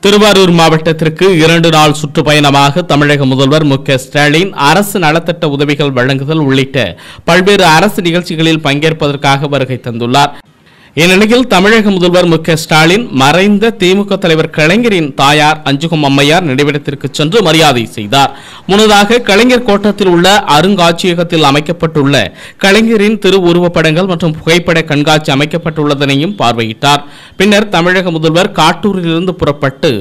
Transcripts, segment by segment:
திருவாரூர் மாவட்டத்திற்கு 2 நாள் சுற்றுப்பயணமாக தமிழக முதல்வர் மு.க.ஸ்டாலின் அரசு நலத்திட்ட உதவிகள் வழங்குதல் உள்ளிட்ட பல்வேறு அரசு நிகழ்ச்சிகளில் பங்கேற்பதற்காக வருகை தந்துள்ளார். இந்நிலையில் தமிழக முதல்வர் மு.க.ஸ்டாலின் மறைந்த திமுக தலைவர் கலைஞரின் தாயார் அஞ்சுகம் அம்மையார் நினைவிடத்திற்கு சென்று மரியாதை செய்தார். முன்னதாக கலைஞர் கோட்டத்தில் உள்ள அருங்காட்சியகத்தில் அமைக்கப்பட்டுள்ள கலைஞரின் திருவுருவப்படங்கள் மற்றும் புகைப்பட கண்காட்சி அமைக்கப்பட்டுள்ளதனையும் பார்வையிட்டார். பின்னர் தமிழக முதல்வர் காட்டூரிலிருந்து புறப்பட்டு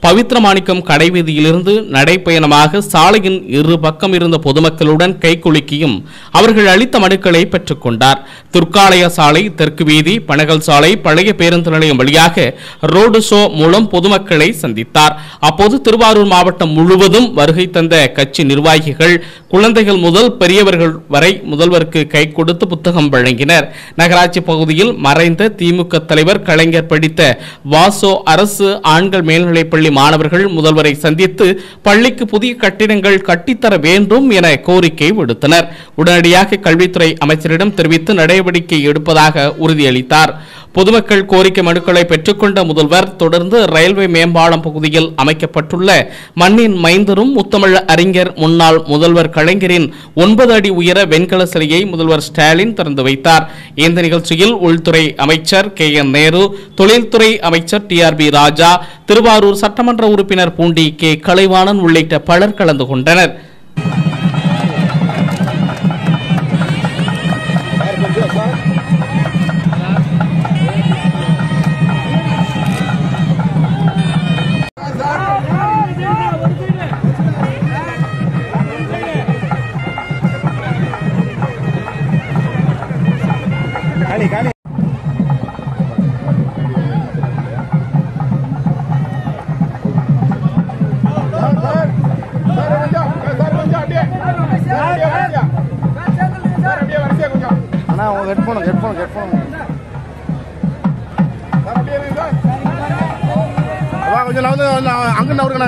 பவித்ரமாணிக்கம் கடைவீதியிலிருந்து நடைப்பயணமாக சாலையின் இரு பக்கம் இருந்த பொதுமக்களுடன் கைகுலுக்கியும் அவர்கள் அளித்த மனுக்களை பெற்றுக் கொண்டார். துர்காலய சாலை, தெற்கு வீதி, பனகல் சாலை, பழைய பேருந்து நிலையம் வழியாக ரோடு ஷோ மூலம் பொதுமக்களை சந்தித்தார். அப்போது திருவாரூர் மாவட்டம் முழுவதும் வருகை தந்த கட்சி நிர்வாகிகள் குழந்தைகள் முதல் பெரியவர்கள் வரை முதல்வருக்கு கை கொடுத்து புத்தகம் வழங்கினர். நகராட்சி பகுதியில் மறைந்த திமுக தலைவர் கலைஞர் படித்த வாசோ அரசு ஆண்கள் மேல்நிலைப்பள்ளி மாணவர்கள் முதல்வரை சந்தித்து பள்ளிக்கு புதிய கட்டிடங்கள் கட்டித்தர வேண்டும் என கோரிக்கை விடுத்தனர். உடனடியாக கல்வித்துறை அமைச்சரிடம் தெரிவித்து நடவடிக்கை எடுப்பதாக உறுதியளித்தார். பொதுமக்கள் கோரிக்கை மனுக்களை பெற்றுக்கொண்ட முதல்வர் தொடர்ந்து ரயில்வே மேம்பாலம் பகுதியில் அமைக்கப்பட்டுள்ள மண்ணின் மைந்தரும் முத்தமிழ் அறிஞர் முன்னாள் முதல்வர் கலைஞரின் 9 அடி உயர வெண்கல சிலையை முதல்வர் ஸ்டாலின் திறந்து வைத்தார். இந்த நிகழ்ச்சியில் உள்துறை அமைச்சர் கே.என். நேரு, தொழில்துறை அமைச்சர் டி.ஆர்.பி. ராஜா, திருவாரூர் சட்டமன்ற உறுப்பினர் பூண்டி கே. கலைவாணன் உள்ளிட்ட பலர் கலந்து கொண்டனர்.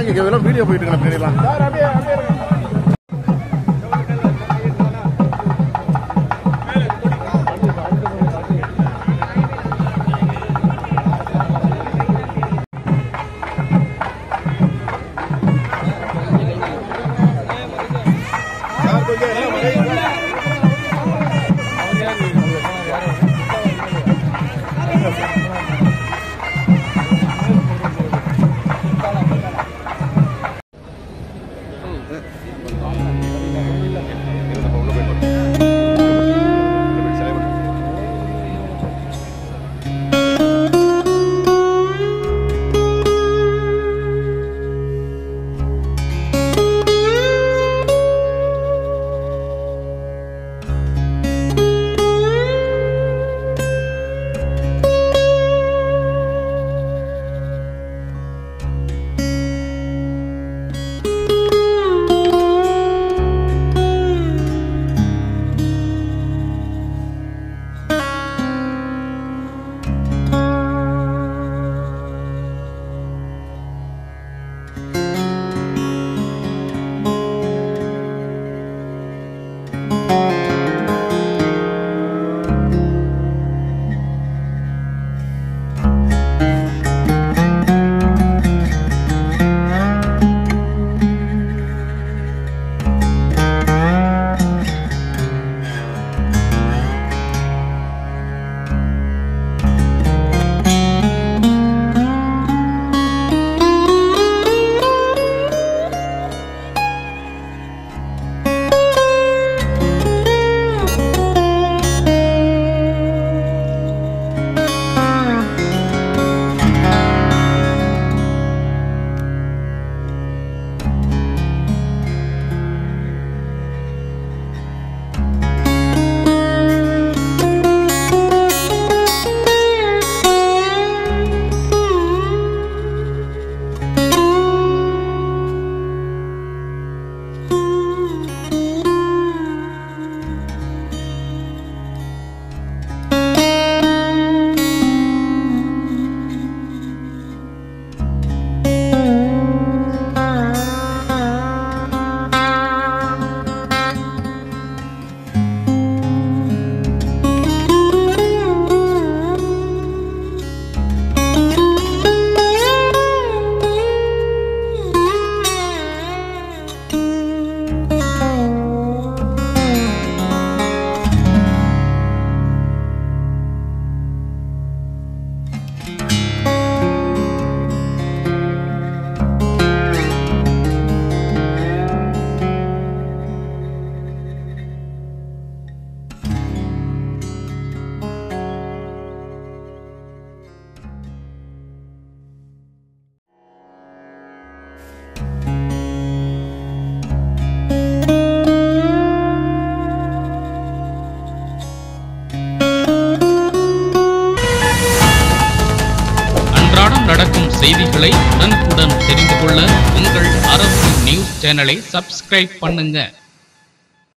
கொஞ்சம் வீடியோ போயிட்டு இருக்கேன். செய்திகளை உடனுக்குடன் தெரிந்து கொள்ள உங்கள் அரசு நியூஸ் சேனலை சப்ஸ்கிரைப் பண்ணுங்க.